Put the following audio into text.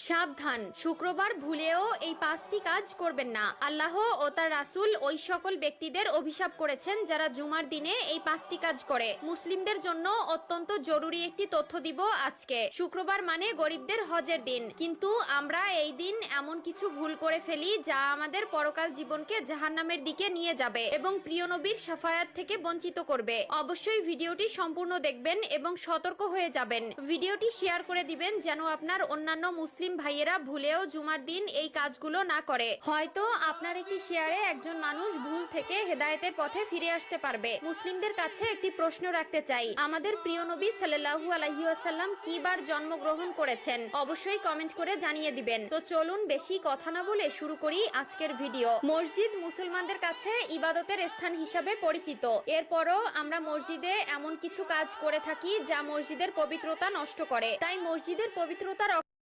সাবধান, শুক্রবার ভুলেও এই 5টি কাজ করবেন না। আল্লাহ ও তার রাসূল ওই সকল ব্যক্তিদের অভিশাপ করেছেন যারা জুমার দিনে এই 5টি কাজ করে। মুসলিমদের জন্য অত্যন্ত জরুরি একটি তথ্য দিব আজকে। শুক্রবার মানে গরিবদের হজের দিন, কিন্তু আমরা এই দিন এমন কিছু ভুল করে ফেলি যা আমাদের পরকাল জীবনকে জাহান্নামের দিকে নিয়ে যাবে এবং প্রিয় নবীর শাফায়াত থেকে বঞ্চিত করবে। অবশ্যই ভিডিওটি সম্পূর্ণ দেখবেন এবং সতর্ক হয়ে যাবেন। ভিডিওটি শেয়ার করে দিবেন যেন আপনার অন্যান্য মুসলিম ভাইয়েরা ভুলেও জুমার দিন এই কাজগুলো না করে। হয়তো আপনার একটি শেয়ারে একজন মানুষ ভুল থেকে হেদায়েতের পথে ফিরে আসতে পারবে। মুসলিমদের কাছে একটি প্রশ্ন রাখতে চাই, আমাদের প্রিয় নবী সাল্লাল্লাহু আলাইহি ওয়াসাল্লাম কি বার জন্মগ্রহণ করেছেন? অবশ্যই কমেন্ট করে জানিয়ে দিবেন। তো চলুন বেশি কথা না বলে শুরু করি আজকের ভিডিও। মসজিদ মুসলমানদের কাছে ইবাদতের স্থান হিসাবে পরিচিত। এরপরও আমরা মসজিদে এমন কিছু কাজ করে থাকি যা মসজিদের পবিত্রতা নষ্ট করে। তাই মসজিদের পবিত্রতা